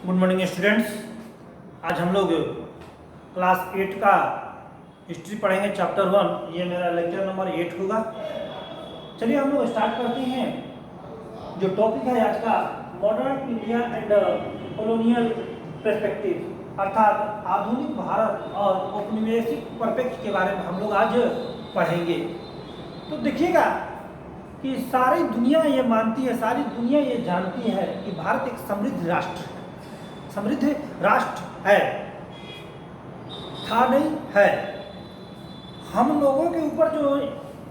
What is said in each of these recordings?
Good morning students. आज हम लोग क्लास 8 का हिस्ट्री पढ़ेंगे, चैप्टर 1। ये मेरा लेक्चर नंबर 8 होगा। चलिए हम लोग स्टार्ट करते हैं। जो टॉपिक है आज का, modern India and colonial perspective, अर्थात आधुनिक भारत और औपनिवेशिक परिप्रेक्ष्य के बारे में हम लोग आज पढ़ेंगे। तो देखिएगा कि सारी दुनिया ये मानती है, सारी दुनिया ये जानती है कि भारत एक समृद्ध राष्ट्र है। समृद्ध राष्ट्र है, था नहीं है। हम लोगों के ऊपर जो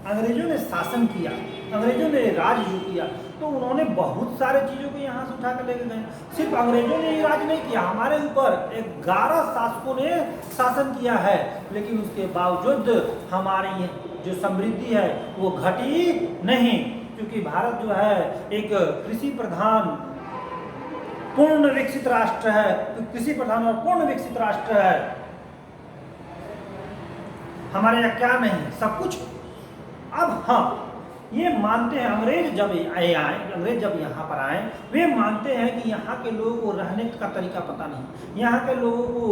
अंग्रेजों ने शासन किया, अंग्रेजों ने राज जो किया, तो उन्होंने बहुत सारे चीज़ों को यहाँ से उठा कर लेके गए। सिर्फ अंग्रेजों ने ही राज नहीं किया, हमारे ऊपर 11 शासकों ने शासन किया है, लेकिन उसके बावजूद हमारी जो समृद्धि है वो घटी नहीं, क्योंकि भारत जो है एक कृषि प्रधान पूर्ण विकसित राष्ट्र है। तो कृषि प्रधान और पूर्ण विकसित राष्ट्र है। हमारे यहाँ क्या नहीं, सब कुछ। अब हाँ, ये मानते हैं अंग्रेज जब अंग्रेज जब यहाँ पर आए, वे मानते हैं कि यहाँ के लोगों को रहने का तरीका पता नहीं, यहाँ के लोगों को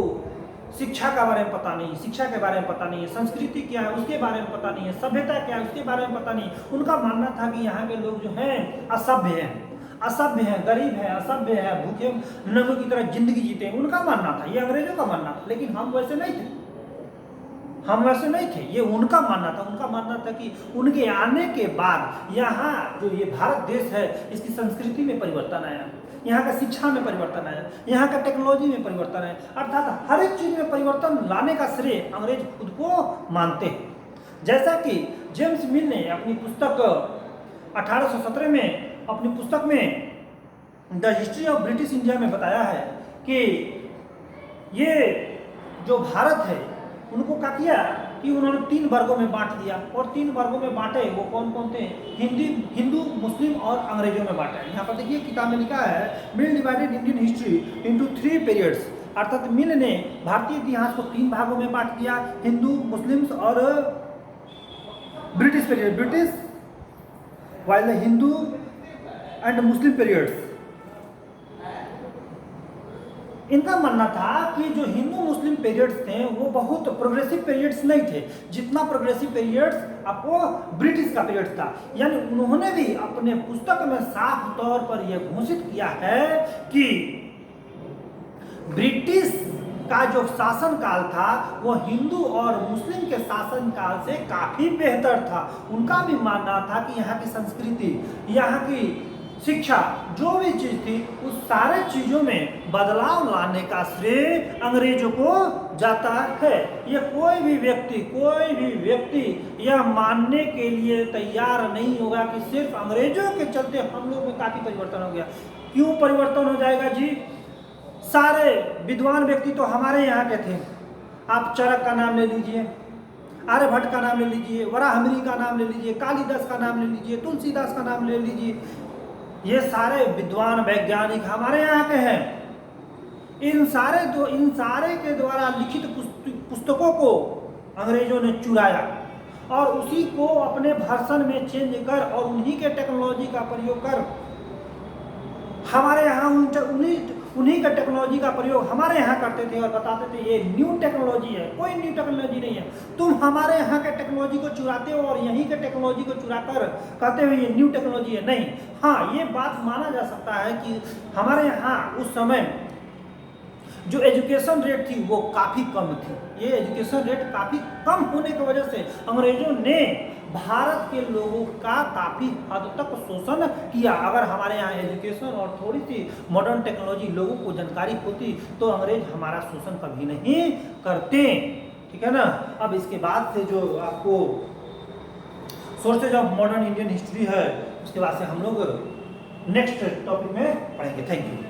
शिक्षा का बारे में पता नहीं, शिक्षा के बारे में पता नहीं है, संस्कृति क्या है उसके बारे में पता नहीं है, सभ्यता क्या है उसके बारे में पता नहीं। उनका मानना था कि यहाँ के लोग जो हैं असभ्य हैं, असभ्य है, गरीब है, असभ्य है, भूखे नंगों की तरह जिंदगी जीते हैं। उनका मानना था, ये अंग्रेजों का मानना था। लेकिन हम वैसे नहीं थे, हम वैसे नहीं थे, ये उनका मानना था। उनका मानना था कि उनके आने के बाद यहाँ जो ये भारत देश है, इसकी संस्कृति में परिवर्तन आया, यहाँ का शिक्षा में परिवर्तन आया, यहाँ का टेक्नोलॉजी में परिवर्तन आया, अर्थात हर एक चीज में परिवर्तन लाने का श्रेय अंग्रेज खुद को मानते हैं। जैसा कि जेम्स मिल ने अपनी पुस्तक 1817 में अपनी पुस्तक में the history of British India में बताया है कि ये जो भारत है उनको क्या किया कि उन्होंने 3 वर्गों में बांट दिया, और 3 वर्गों में बांटे। वो कौन कौन थे? हिंदू, मुस्लिम और अंग्रेजों में बांटा है। यहाँ पर देखिए किताब में लिखा है, Mill divided Indian history into 3 periods, अर्थात मिल ने भारतीय इतिहास को 3 भागों में बांट दिया, हिंदू, मुस्लिम्स और British period, British while the Hindu and Muslim periods। इनका मानना था कि जो हिंदू मुस्लिम पीरियड्स थे वो बहुत प्रोग्रेसिव पीरियड्स नहीं थे, जितना प्रोग्रेसिव पीरियड्स आपको ब्रिटिश का पीरियड था। यानी उन्होंने भी अपने पुस्तक में साफ तौर पर यह घोषित किया है कि ब्रिटिश का जो शासन काल था वो हिंदू और मुस्लिम के शासन काल से काफी बेहतर था। उनका भी मानना था कि यहाँ की संस्कृति, यहाँ की शिक्षा, जो भी चीज थी, उस सारे चीजों में बदलाव लाने का श्रेय अंग्रेजों को जाता है। ये कोई भी व्यक्ति यह मानने के लिए तैयार नहीं होगा कि सिर्फ अंग्रेजों के चलते हम लोग में काफी परिवर्तन हो गया। क्यों परिवर्तन हो जाएगा जी? सारे विद्वान व्यक्ति तो हमारे यहाँ के थे। आप चरक का नाम ले लीजिए, आर्यभट्ट का नाम ले लीजिए, वराहमिहिर का नाम ले लीजिए, कालिदास का नाम ले लीजिए, तुलसीदास का नाम ले लीजिए। ये सारे विद्वान वैज्ञानिक हमारे यहाँ के हैं। इन सारे के द्वारा लिखित पुस्तकों को अंग्रेजों ने चुराया और उसी को अपने भाषण में चेंज कर और उन्हीं के टेक्नोलॉजी का प्रयोग कर हमारे यहाँ उन्हीं का टेक्नोलॉजी का प्रयोग हमारे यहाँ करते थे और बताते थे ये न्यू टेक्नोलॉजी है। कोई न्यू टेक्नोलॉजी नहीं है, तुम हमारे यहाँ के टेक्नोलॉजी को चुराते हो और यहीं के टेक्नोलॉजी को चुराकर कहते हो ये न्यू टेक्नोलॉजी है। नहीं, हाँ, ये बात माना जा सकता है कि हमारे यहाँ उस समय जो एजुकेशन रेट थी वो काफ़ी कम थी। ये एजुकेशन रेट काफ़ी कम होने की वजह से अंग्रेजों ने भारत के लोगों का काफ़ी हद तक शोषण किया। अगर हमारे यहाँ एजुकेशन और थोड़ी सी मॉडर्न टेक्नोलॉजी लोगों को जानकारी होती तो अंग्रेज हमारा शोषण कभी नहीं करते। ठीक है ना। अब इसके बाद से जो आपको sources of modern Indian history है, उसके बाद से हम लोग नेक्स्ट टॉपिक में पढ़ेंगे। Thank you.